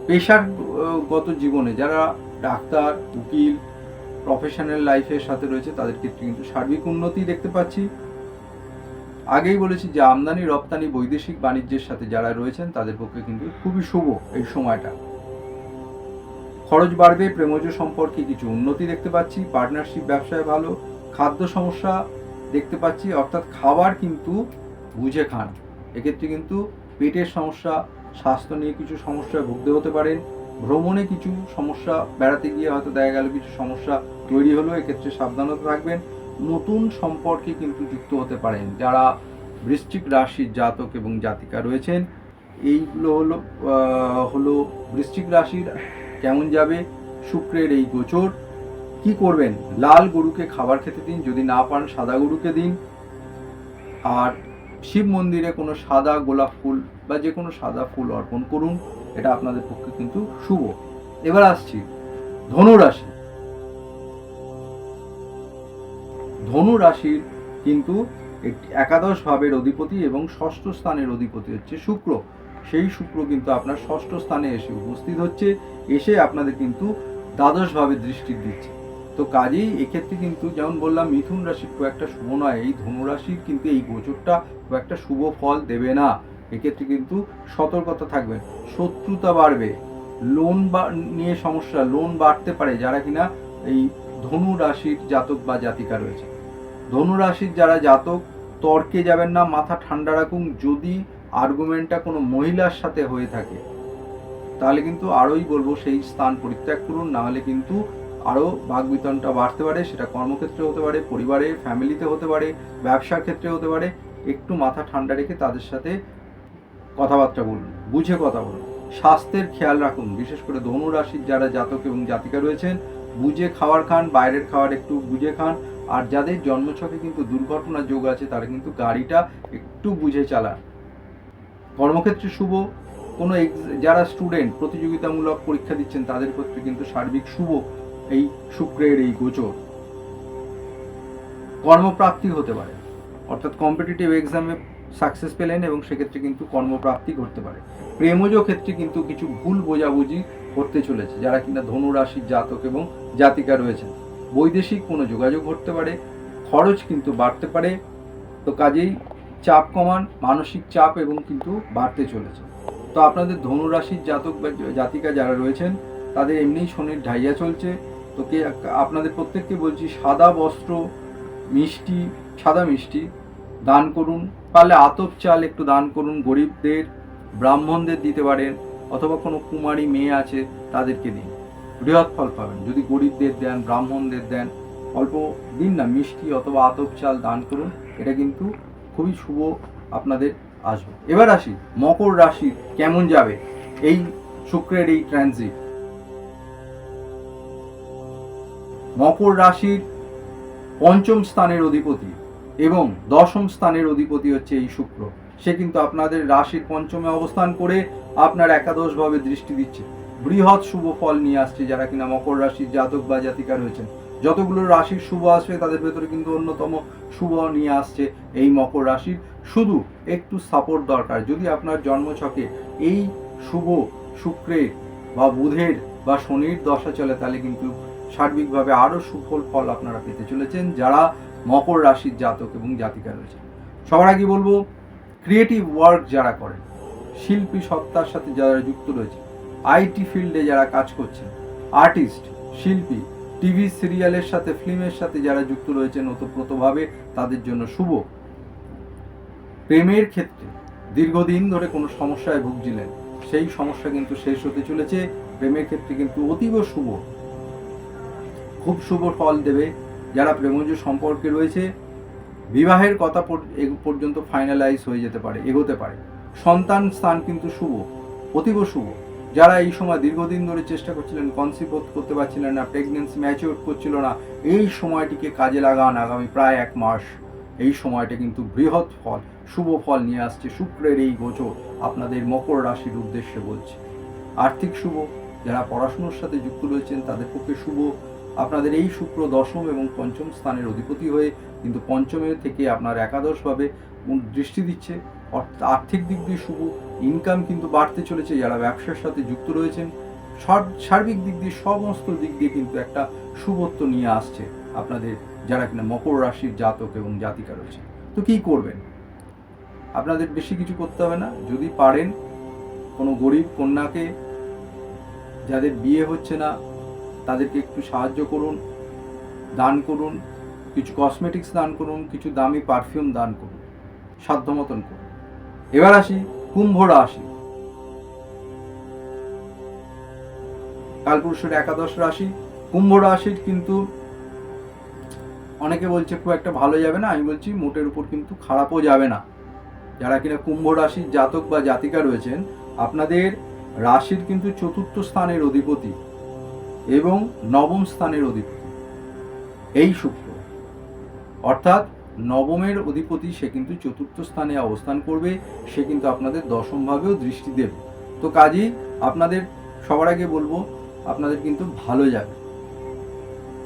পেশাগত জীবনে যারা ডাক্তার, উকিল, প্রফেশনাল লাইফের সাথে রয়েছে, তাদের ক্ষেত্রে কিন্তু সার্বিক উন্নতি দেখতে পাচ্ছি। আগেই বলেছি যে আমদানি রপ্তানি বৈদেশিক বাণিজ্যের সাথে যারা রয়েছেন তাদের পক্ষে কিন্তু খুবই শুভ এই সময়টা। খরচ বাড়বে, প্রেমজ সম্পর্কে কিছু উন্নতি দেখতে পাচ্ছি, পার্টনারশিপ ব্যবসায় ভালো। খাদ্য সমস্যা দেখতে পাচ্ছি, অর্থাৎ খাবার কিন্তু বুঝে খান। এক্ষেত্রে কিন্তু পেটের সমস্যা, স্বাস্থ্য নিয়ে কিছু সমস্যায় ভুগতে হতে পারেন। ভ্রমণে কিছু সমস্যা, বেড়াতে গিয়ে হয়তো দেখা গেল কিছু সমস্যা তৈরি হলো, এক্ষেত্রে সাবধানতা থাকবেন। নতুন সম্পর্কে কিন্তু যুক্ত হতে পারেন। যারা বৃশ্চিক রাশির জাতক এবং জাতিকা রয়েছেন, এইগুলো হলো বৃশ্চিক রাশির কেমন যাবে শুক্রের এই গোচর। কি করবেন? লাল গরুকে খাবার খেতে দিন, যদি না পান সাদা গরুকে দিন। আর শিব মন্দিরে কোনো সাদা গোলাপ ফুল বা যে কোনো সাদা ফুল অর্পণ করুন, এটা আপনাদের পক্ষে কিন্তু শুভ। এবার আসছি ধনু রাশি। ধনু রাশির কিন্তু একাদশ ভাবের অধিপতি এবং ষষ্ঠ স্থানের অধিপতি হচ্ছে শুক্র। সেই শুক্র কিন্তু আপনার ষষ্ঠ স্থানে এসে উপস্থিত হচ্ছে, এসে আপনাদের কিন্তু দ্বাদশ ভাবে দৃষ্টি দিচ্ছে। তো কাজেই এক্ষেত্রে কিন্তু যেমন বললাম মিথুন রাশির খুব একটা শুভ নয়, এই ধনু রাশির কিন্তু এই গোচরটা খুব একটা শুভ ফল দেবে না। এক্ষেত্রে কিন্তু সতর্কতা থাকবেন, শত্রুতা বাড়বে, লোন নিয়ে সমস্যা, লোন বাড়তে পারে যারা কিনা এই ধনু রাশির জাতক বা জাতিকা রয়েছে। ধনু রাশির যারা জাতক, তর্কে যাবেন না, মাথা ঠান্ডা রাখুন। যদি আর্গুমেন্টটা কোনো মহিলার সাথে হয়ে থাকে তাহলে কিন্তু আরোই বলবো সেই স্থান পরিত্যাগ করুন, না হলে কিন্তু আরও বাকবিতণ্ডা বাড়তে পারে। সেটা কর্মক্ষেত্রে হতে পারে, পরিবারে ফ্যামিলিতে হতে পারে, ব্যবসার ক্ষেত্রে হতে পারে। একটু মাথা ঠান্ডা রেখে তাদের সাথে কথাবার্তা বলুন, বুঝে কথা বলুন। স্বাস্থ্যের খেয়াল রাখুন, বিশেষ করে ধনু রাশির যারা জাতক এবং জাতিকা রয়েছেন, বুঝে খাবার খান, বাইরের খাবার একটু বুঝে খান। আর যাদের জন্মছকে কিন্তু দুর্ঘটনার যোগ আছে তারা কিন্তু গাড়িটা একটু বুঝে চালান। কর্মক্ষেত্রে শুভ। কোনো যারা স্টুডেন্ট প্রতিযোগিতামূলক পরীক্ষা দিচ্ছেন তাদের ক্ষেত্রে কিন্তু সার্বিক শুভ এই শুক্রের এই গোচর। কর্মপ্রাপ্তি হতে পারে, অর্থাৎ কম্পিটিটিভ এক্সামে সাকসেস পেলেন এবং সেক্ষেত্রে কিন্তু কর্মপ্রাপ্তি করতে পারে। প্রেমজ ক্ষেত্রে কিন্তু কিছু ভুল বোঝাবুঝি করতে চলেছে যারা কিনা ধনু রাশির জাতক এবং জাতিকা রয়েছেন। বৈদেশিক কোনো যোগাযোগ ঘটতে পারে, খরচ কিন্তু বাড়তে পারে। তো কাজেই চাপ কমান, মানসিক চাপ এবং কিন্তু বাড়তে চলেছে। তো আপনাদের ধনু রাশির জাতক বা জাতিকা যারা রয়েছেন তাদের এমনিই শনির ঢাইয়া চলছে। তো আপনাদের প্রত্যেককে বলছি সাদা বস্ত্র, মিষ্টি, সাদা মিষ্টি দান করুন। পারলে আতপ চাল একটু দান করুন, গরিবদের, ব্রাহ্মণদের দিতে পারেন, অথবা কোনো কুমারী মেয়ে আছে তাদেরকে দিন, বৃহৎ ফল পাবেন। যদি গরিবদের দেন, ব্রাহ্মণদের দেন, অল্প দিন না, মিষ্টি অথবা আতপ চাল দান করুন, এটা কিন্তু খুবই শুভ আপনাদের আসবে। এবার আসি মকর রাশির কেমন যাবে এই শুক্রের এই ট্রানজিট। মকর রাশির পঞ্চম স্থানের অধিপতি এবং দশম স্থানের অধিপতি হচ্ছে এই শুক্র। সে কিন্তু আপনাদের রাশির পঞ্চমে অবস্থান করে আপনার একাদশ ভাবে দৃষ্টি দিচ্ছে, বৃহৎ শুভ ফল নিয়ে আসছে। যারা কিনা মকর রাশির জাতক বা জাতিকা রয়েছেন, যতগুলো রাশির শুভ আসবে তাদের ভেতরে কিন্তু অন্যতম শুভ নিয়ে আসছে এই মকর রাশির। শুধু একটু সাপোর্ট দরকার। যদি আপনার জন্মছকে এই শুভ শুক্রের বা বুধের বা শনির দশা চলে তাহলে কিন্তু সার্বিকভাবে আরও সুফল ফল আপনারা পেতে চলেছেন যারা মকর রাশির জাতক এবং জাতিকা রয়েছে। সবার আগে বলবো ক্রিয়েটিভ ওয়ার্ক যারা করেন, শিল্পী সত্তার সাথে যারা যুক্ত রয়েছে, আইটি ফিল্ডে যারা কাজ করছেন, আর্টিস্ট, শিল্পী, টিভি সিরিয়ালের সাথে, ফিল্মের সাথে যারা যুক্ত রয়েছেন ওতপ্রোতভাবে, তাদের জন্য শুভ। প্রেমের ক্ষেত্রে দীর্ঘদিন ধরে কোনো সমস্যায় ভুগছিলেন, সেই সমস্যা কিন্তু শেষ হতে চলেছে। প্রেমের ক্ষেত্রে কিন্তু অতীব শুভ, খুব শুভ ফল দেবে। যারা প্রেমজ সম্পর্কে রয়েছে, বিবাহের কথা পর্যন্ত ফাইনালাইজ হয়ে যেতে পারে, এগোতে পারে। সন্তান স্থান কিন্তু শুভ, অতীব শুভ। যারা এই সময় দীর্ঘদিন ধরে চেষ্টা করছিলেন, কনসিভ করতে পারছিলেন না, প্রেগনেন্সি ম্যাচিওর করছিল না, এই সময়টিকে কাজে লাগান। আগামী প্রায় 1 মাস এই সময়টা কিন্তু বৃহৎ ফল, শুভ ফল নিয়ে আসছে শুক্রের এই গোচর। আপনাদের মকর রাশির উদ্দেশ্যে বলছি। আর্থিক শুভ, যারা পড়াশুনোর সাথে যুক্ত রয়েছেন তাদের পক্ষে শুভ। আপনাদের এই শুক্র দশম এবং পঞ্চম স্থানের অধিপতি হয়ে কিন্তু পঞ্চমে থেকে আপনার একাদশভাবে দৃষ্টি দিচ্ছে। আর্থিক দিক দিয়ে শুভ, ইনকাম কিন্তু বাড়তে চলেছে। যারা ব্যবসার সাথে যুক্ত রয়েছেন, সার্বিক দিক দিয়ে সমস্ত দিক দিয়ে কিন্তু একটা শুভত্ব নিয়ে আসছে আপনাদের যারা কিনা মকর রাশির জাতক এবং জাতিকা রয়েছে। তো কী করবেন? আপনাদের বেশি কিছু করতে হবে না। যদি পারেন কোনো গরিব কন্যাকে, যাদের বিয়ে হচ্ছে না, তাদেরকে একটু সাহায্য করুন, দান করুন, কিছু কসমেটিক্স দান করুন, কিছু দামি পারফিউম দান করুন, সাধ্য মতন করুন। এবার আসি কুম্ভ রাশি। কালপুরুষের একাদশ রাশি কুম্ভ রাশির কিন্তু অনেকে বলছে খুব একটা ভালো যাবে না, আমি বলছি মোটের উপর কিন্তু খারাপও যাবে না। যারা কিনা কুম্ভ রাশির জাতক বা জাতিকা রয়েছেন, আপনাদের রাশির কিন্তু চতুর্থ স্থানের অধিপতি এবং নবম স্থানের অধিপতি এই শুক্র, অর্থাৎ নবমের অধিপতি সে কিন্তু চতুর্থ স্থানে অবস্থান করবে, সে কিন্তু আপনাদের দশম ভাবেও দৃষ্টি দেবে। তো কাজেই আপনাদের সবার আগে বলবো আপনাদের কিন্তু ভালো যাবে।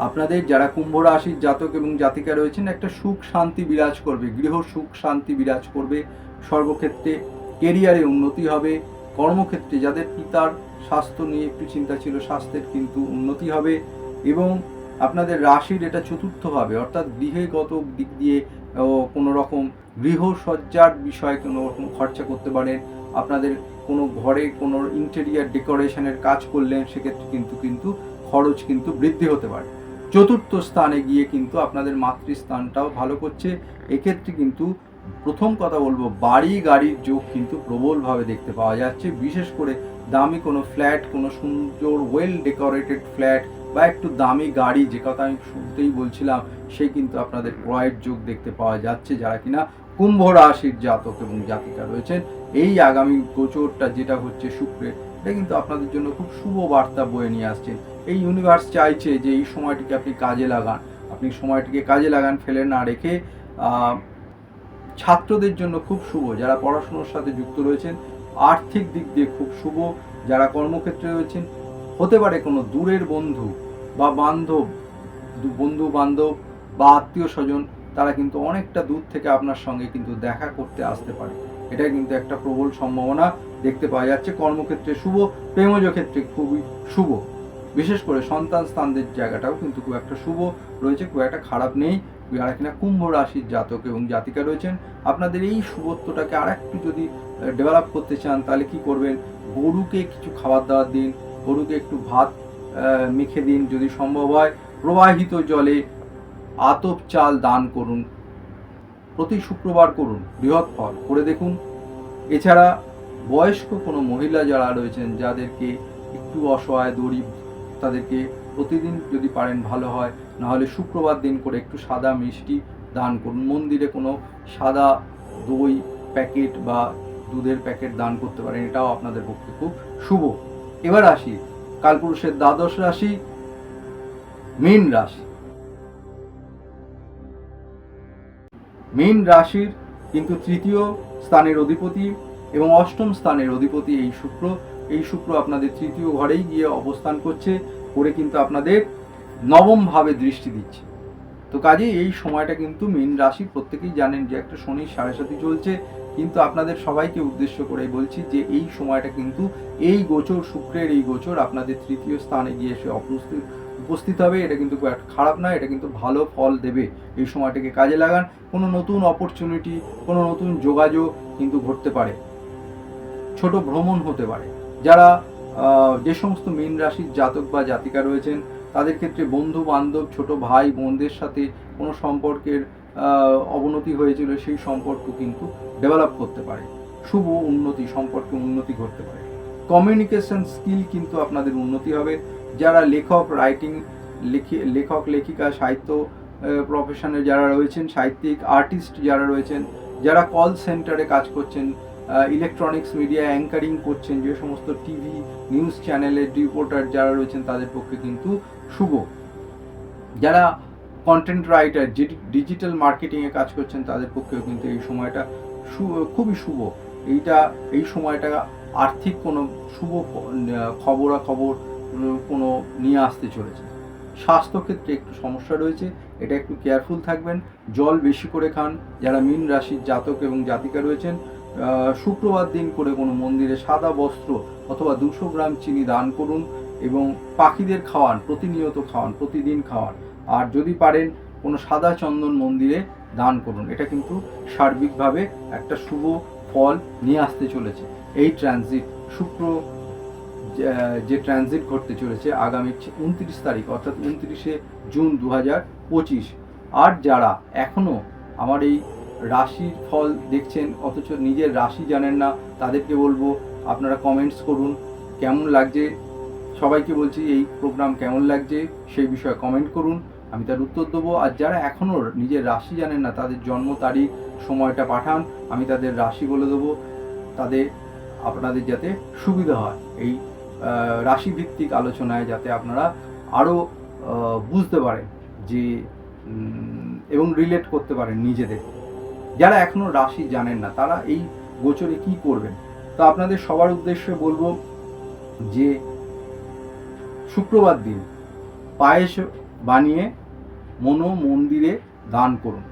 আপনাদের যারা কুম্ভ রাশির জাতক এবং জাতিকা রয়েছেন, একটা সুখ শান্তি বিরাজ করবে, গৃহ সুখ শান্তি বিরাজ করবে, সর্বক্ষেত্রে কেরিয়ারে উন্নতি হবে, কর্মক্ষেত্রে যাদের পিতার স্বাস্থ্য নিয়ে একটু চিন্তা ছিল স্বাস্থ্যের কিন্তু উন্নতি হবে, এবং আপনাদের রাশির এটা চতুর্থ ভাবে, অর্থাৎ গৃহগত দিক দিয়ে কোনো রকম গৃহসজ্জার বিষয়ে কোনো রকম খরচা করতে পারেন। আপনাদের কোনো ঘরে কোনো ইন্টেরিয়ার ডেকোরেশনের কাজ করলেন, সেক্ষেত্রে কিন্তু খরচ কিন্তু বৃদ্ধি হতে পারে। চতুর্থ স্থানে গিয়ে কিন্তু আপনাদের মাতৃস্থানটাও ভালো করছে। এক্ষেত্রে কিন্তু প্রথম কথা বলবো, বাড়ি গাড়ির যোগ কিন্তু প্রবলভাবে দেখতে পাওয়া যাচ্ছে। বিশেষ করে দামি কোনো ফ্ল্যাট, কোনো সুন্দর ওয়েল ডেকোরেটেড ফ্ল্যাট বা একটু দামি গাড়ি, যে কথা আমি শুরুতেই বলছিলাম, সে কিন্তু আপনাদের ক্রয়ের যোগ দেখতে পাওয়া যাচ্ছে। যারা কিনা কুম্ভ রাশির জাতক এবং জাতিকা রয়েছেন, এই আগামী গোচরটা যেটা হচ্ছে শুক্রের, এটা কিন্তু আপনাদের জন্য খুব শুভ বার্তা বয়ে নিয়ে আসছে। এই ইউনিভার্স চাইছে যে এই সময়টিকে আপনি কাজে লাগান, আপনি সময়টিকে কাজে লাগান, ফেলে না রেখে। ছাত্রদের জন্য খুব শুভ, যারা পড়াশোনার সাথে যুক্ত রয়েছেন, আর্থিক দিক দিয়ে খুব শুভ। যারা কর্মক্ষেত্রে রয়েছেন, হতে পারে কোনো দূরের বন্ধু বা বন্ধু বান্ধব বা আত্মীয় স্বজন, তারা কিন্তু অনেকটা দূর থেকে আপনার সঙ্গে কিন্তু দেখা করতে আসতে পারে। এটা কিন্তু একটা প্রবল সম্ভাবনা দেখতে পাওয়া যাচ্ছে। কর্মক্ষেত্রে শুভ, প্রেমজ ক্ষেত্রে খুবই শুভ। বিশেষ করে সন্তান স্থানদের জায়গাটাও কিন্তু খুব একটা শুভ রয়েছে, খুব একটা খারাপ নেই। যারা কিনা কুম্ভ রাশির জাতক এবং জাতিকা রয়েছেন, আপনাদের এই শুভত্বটাকে আর একটু যদি ডেভেলপ করতে চান, তাহলে কি করবেন, গরুকে কিছু খাবার দাবার দিন, গরুকে একটু ভাত মেখে দিন, যদি সম্ভব হয় প্রবাহিত জলে আতপ চাল দান করুন, প্রতি শুক্রবার করুন, বৃহৎ ফল করে দেখুন। এছাড়া বয়স্ক কোনো মহিলা যারা রয়েছেন, যাদেরকে একটু অসহায় গরিব, তাদেরকে প্রতিদিন যদি পারেন ভালো হয়, নাহলে শুক্রবার দিন করে একটু সাদা মিষ্টি দান করুন। মন্দিরে কোনো সাদা দই প্যাকেট বা দুধের প্যাকেট দান করতে পারেন, এটাও আপনাদের পক্ষে খুব শুভ। এবার আসি কালপুরুষের দ্বাদশ রাশি, মীন রাশি। মীন রাশির কিন্তু তৃতীয় স্থানের অধিপতি এবং অষ্টম স্থানের অধিপতি এই শুক্র। এই শুক্র আপনাদের তৃতীয় ঘরেই গিয়ে অবস্থান করছে, করে কিন্তু আপনাদের নবম ভাবে দৃষ্টি দিচ্ছে। তো কাজেই এই সময়টা কিন্তু মীন রাশি, প্রত্যেকেই জানেন যে একটা শনির 7.5 চলছে, কিন্তু আপনাদের সবাইকে উদ্দেশ্য করে বলছি যে এই সময়টা কিন্তু এই গোচর, শুক্রের এই গোচর আপনাদের তৃতীয় স্থানে গিয়ে এসে উপস্থিত হবে। এটা কিন্তু খারাপ না, এটা কিন্তু ভালো ফল দেবে। এই সময়টাকে কাজে লাগান, কোনো নতুন অপরচুনিটি, কোনো নতুন যোগাযোগ কিন্তু ঘটতে পারে, ছোট ভ্রমণ হতে পারে। যারা যে সমস্ত মীন রাশির জাতক বা জাতিকা রয়েছেন, তাদের ক্ষেত্রে বন্ধু বান্ধব, ছোট ভাই বোনদের সাথে কোনো সম্পর্কের অবনতি হয়েছিল, সেই সম্পর্ক কিন্তু ডেভেলপ করতে পারে, শুভ উন্নতি, সম্পর্কে উন্নতি ঘটতে পারে। কমিউনিকেশন স্কিল কিন্তু আপনাদের উন্নতি হবে। যারা লেখক লেখিকা, সাহিত্য প্রফেশনে যারা রয়েছেন, সাহিত্যিক আর্টিস্ট যারা রয়েছেন, যারা কল সেন্টারে কাজ করছেন, ইলেকট্রনিক্স মিডিয়া অ্যাঙ্কারিং করছেন, যে সমস্ত টিভি নিউজ চ্যানেলের রিপোর্টার যারা রয়েছেন, তাদের পক্ষে কিন্তু শুভ। যারা কন্টেন্ট রাইটার, ডিজিটাল মার্কেটিংয়ে কাজ করছেন, তাদের পক্ষেও কিন্তু এই সময়টা খুবই শুভ। এই সময়টা আর্থিক কোনো শুভ খবরাখবর কোনো নিয়ে আসতে চলেছে। স্বাস্থ্যক্ষেত্রে একটু সমস্যা রয়েছে, এটা একটু কেয়ারফুল থাকবেন। জল বেশি করে খান। যারা মীন রাশির জাতক এবং জাতিকা রয়েছেন, শুক্রবার দিন করে কোনো মন্দিরে সাদা বস্ত্র অথবা 200 গ্রাম চিনি দান করুন, এবং পাখিদের খাওয়ান, প্রতিনিয়ত খাওয়ান, প্রতিদিন খাওয়ান। আর যদি পারেন কোনো সাদা চন্দন মন্দিরে দান করুন। এটা কিন্তু সার্বিকভাবে একটা শুভ ফল নিয়ে আসতে চলেছে। এই ট্রানজিট, শুক্র যে ট্রানজিট ঘটতে চলেছে আগামী 29 তারিখ, অর্থাৎ 29শে জুন 2025। আর যারা এখনও আমার এই রাশির ফল দেখছেন অথচ নিজের রাশি জানেন না, তাদেরকে বলবো আপনারা কমেন্টস করুন, কেমন লাগছে। সবাইকে বলছি এই প্রোগ্রাম কেমন লাগছে সেই বিষয়ে কমেন্ট করুন। আমি তার উত্তর দেবো। আর যারা এখনও নিজের রাশি জানেন না, তাদের জন্ম তারিখ সময়টা পাঠান, আমি তাদের রাশি বলে দেবো, তাদের আপনাদের যাতে সুবিধা হয় এই রাশিভিত্তিক আলোচনায়, যাতে আপনারা আরও বুঝতে পারেন যে এবং রিলেট করতে পারেন নিজেদের। যারা এখনও রাশি জানেন না তারা এই গোচরে কি করবেন, তো আপনাদের সবার উদ্দেশ্যে বলবো যে শুক্রবার দিন পায়েস বানিয়ে মন্দিরে দান করুন।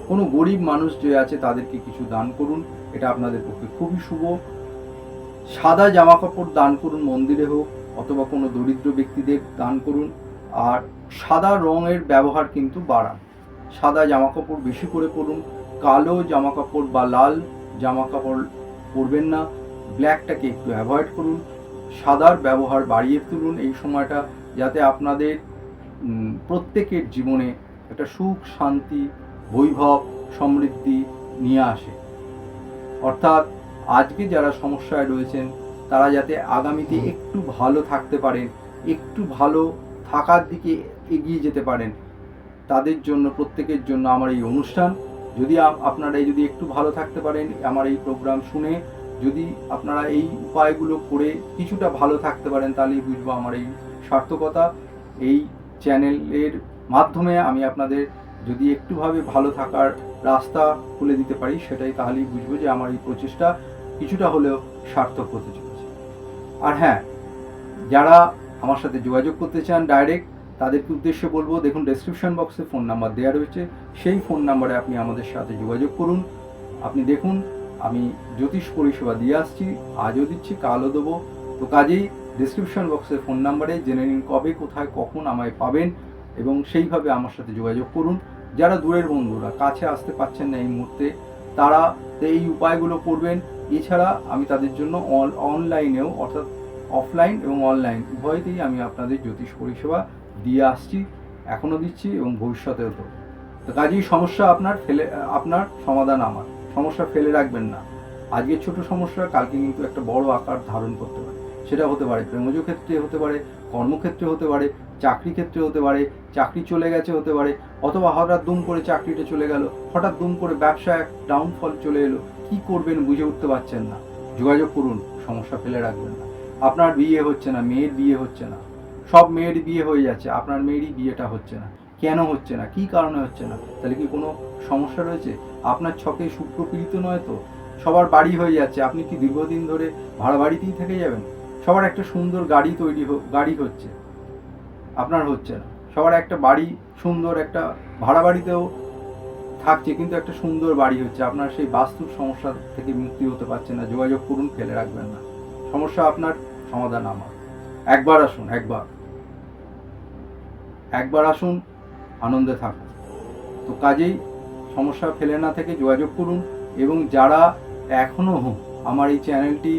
কোনো গরিব মানুষ যে আছে তাদেরকে কিছু দান করুন, এটা আপনাদের পক্ষে খুবই শুভ। সাদা জামা কাপড় দান করুন, মন্দিরে হোক অথবা কোনো দরিদ্র ব্যক্তিদের দান করুন। আর সাদা রঙের ব্যবহার কিন্তু বাড়ান, সাদা জামা কাপড় বেশি করে পরুন, কালো জামা কাপড় বা লাল জামা কাপড় পরবেন না, ব্ল্যাকটাকে একটু অ্যাভয়েড করুন, সাদার ব্যবহার বাড়িয়ে তুলুন এই সময়টা, যাতে আপনাদের প্রত্যেকের জীবনে একটা সুখ, শান্তি, বৈভব, সমৃদ্ধি নিয়ে আসে। অর্থাৎ আজকে যারা সমস্যায় রয়েছেন তারা যাতে আগামীতে একটু ভালো থাকতে পারেন, একটু ভালো থাকার দিকে এগিয়ে যেতে পারেন, তাদের জন্য, প্রত্যেকের জন্য আমার এই অনুষ্ঠান। যদি আপনারা যদি একটু ভালো থাকতে পারেন আমার এই প্রোগ্রাম শুনে, যদি আপনারা এই উপায়গুলো করে কিছুটা ভালো থাকতে পারেন, তাহলেই বুঝবো আমার এই সার্থকতা। এই চ্যানেলের মাধ্যমে আমি আপনাদের যদি একটুভাবে ভালো থাকার রাস্তা খুলে দিতে পারি, সেটাই তাহলেই বুঝবো যে আমার এই প্রচেষ্টা কিছুটা হলেও সার্থক হতে চলেছে। আর হ্যাঁ, যারা আমার সাথে যোগাযোগ করতে চান ডাইরেক্ট, তাদেরকে উদ্দেশ্যে বলবো, দেখুন ডেসক্রিপশন বক্সে ফোন নাম্বার দেওয়া রয়েছে, সেই ফোন নাম্বারে আপনি আমাদের সাথে যোগাযোগ করুন। আপনি দেখুন আমি জ্যোতিষ পরিষেবা দিয়ে আসছি, আজও দিচ্ছি, কালও দেবো। তো কাজেই ডেসক্রিপশন বক্সের ফোন নাম্বারে জেনে নিন কবে, কোথায়, কখন আমায় পাবেন এবং সেইভাবে আমার সাথে যোগাযোগ করুন। যারা দূরের বন্ধুরা কাছে আসতে পারছেন না এই মুহূর্তে, তারা এই উপায়গুলো করবেন। এছাড়া আমি তাদের জন্য অনলাইনেও, অর্থাৎ অফলাইন এবং অনলাইন উভয়তেই আমি আপনাদের জ্যোতিষ পরিষেবা দিয়ে আসছি, এখনও দিচ্ছি এবং ভবিষ্যতেও তো। তো কাজেই সমস্যা আপনার সমাধান আমার, সমস্যা ফেলে রাখবেন না। আজকের ছোট সমস্যা কালকে কিন্তু একটা বড় আকার ধারণ করতে পারে। সেটা হতে পারে প্রেমজ ক্ষেত্রে, হতে পারে কর্মক্ষেত্রে, হতে পারে চাকরি ক্ষেত্রে, হতে পারে চাকরি চলে গেছে, হতে পারে অথবা হঠাৎ দুম করে চাকরিটা চলে গেল, হঠাৎ দুম করে ব্যবসায় এক ডাউনফল চলে এলো, কি করবেন বুঝে উঠতে পারছেন না। যোগাযোগ করুন, সমস্যা ফেলে রাখবেন না। আপনার বিয়ে হচ্ছে না, মেয়ের বিয়ে হচ্ছে না, সব মেয়ের বিয়ে হয়ে যাচ্ছে, আপনার মেয়েরই বিয়েটা হচ্ছে না, কেন হচ্ছে না, কি কারণে হচ্ছে না? তাহলে কি কোনো সমস্যা রয়েছে? আপনার ছকে শুক্র পীড়িত নয় তো? সবার বাড়ি হয়ে যাচ্ছে, আপনি কি দীর্ঘদিন ধরে ভাড়া বাড়িতেই থেকে যাবেন? সবার একটা সুন্দর গাড়ি হচ্ছে, আপনার হচ্ছে না। সবার একটা বাড়ি, সুন্দর একটা ভাড়া বাড়িতেও থাকছে, কিন্তু একটা সুন্দর বাড়ি হচ্ছে, আপনার সেই বাস্তুর সমস্যা থেকে মুক্তি হতে পারছে না। যোগাযোগ করুন, ফেলে রাখবেন না। সমস্যা আপনার, সমাধান আমার। একবার আসুন, একবার আসুন, আনন্দে থাকুন। তো কাজেই সমস্যা ফেলে না থেকে যোগাযোগ করুন। এবং যারা এখনও আমার এই চ্যানেলটি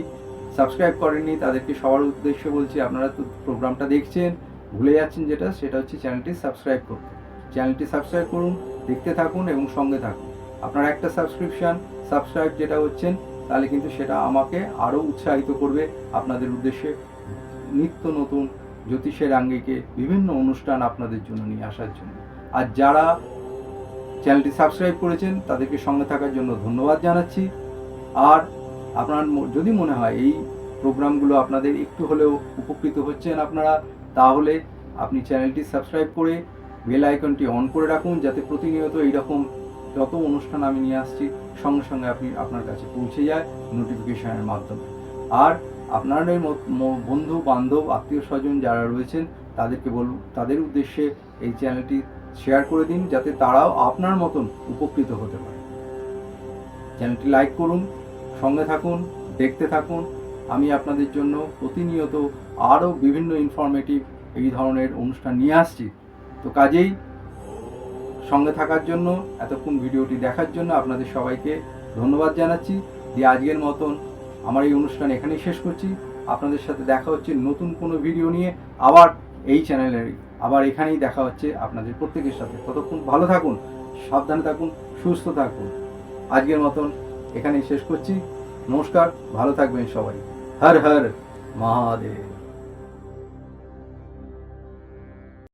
সাবস্ক্রাইব করেননি, তাদেরকে সবার উদ্দেশ্যে বলছি, আপনারা তো প্রোগ্রামটা দেখছেন, ভুলে যাচ্ছেন সেটা হচ্ছে চ্যানেলটি সাবস্ক্রাইব করতে। চ্যানেলটি সাবস্ক্রাইব করুন, দেখতে থাকুন এবং সঙ্গে থাকুন। আপনার একটা সাবস্ক্রাইব যেটা হচ্ছেন, তাহলে কিন্তু সেটা আমাকে আরও উৎসাহিত করবে আপনাদের উদ্দেশ্যে নিত্য নতুন জ্যোতিষের আঙ্গিকে বিভিন্ন অনুষ্ঠান আপনাদের জন্য নিয়ে আসার জন্য। আর যারা চ্যানেলটি সাবস্ক্রাইব করেছেন তাদেরকে সঙ্গে থাকার জন্য ধন্যবাদ জানাচ্ছি। আর আপনার যদি মনে হয় এই প্রোগ্রামগুলো আপনাদের একটু হলেও উপকৃত হচ্ছেন আপনারা, তাহলে আপনি চ্যানেলটি সাবস্ক্রাইব করে বেল আইকনটি অন করে রাখুন, যাতে প্রতিনিয়ত এইরকম যত অনুষ্ঠান আমি নিয়ে আসছি সঙ্গে সঙ্গে আপনার কাছে পৌঁছে যায় নোটিফিকেশনের মাধ্যমে। আর আপনাদের বন্ধু বান্ধব, আত্মীয় স্বজন যারা রয়েছেন তাদেরকে বলুন, তাদের উদ্দেশ্যে এই চ্যানেলটি শেয়ার করে দিন, যাতে তারাও আপনার মতন উপকৃত হতে পারে। চ্যানেলটি লাইক করুন, সঙ্গে থাকুন, দেখতে থাকুন। আমি আপনাদের জন্য প্রতিনিয়ত আরও বিভিন্ন ইনফরমেটিভ এই ধরনের অনুষ্ঠান নিয়ে আসছি। তো কাজেই সঙ্গে থাকার জন্য, এতক্ষণ ভিডিওটি দেখার জন্য আপনাদের সবাইকে ধন্যবাদ জানাচ্ছি। দিয়ে আজকের মতন আমার এই অনুষ্ঠান এখানেই শেষ করছি। আপনাদের সাথে দেখা হচ্ছে নতুন কোনো ভিডিও নিয়ে, আবার এই চ্যানেলেরই, আবার এখানেই দেখা হচ্ছে আপনাদের প্রত্যেকের সাথে। ততক্ষণ ভালো থাকুন, সাবধানে থাকুন, সুস্থ থাকুন। আজকের মতন এখানেই শেষ করছি। নমস্কার, ভালো থাকবেন সবাই। হর হর মহাদেব।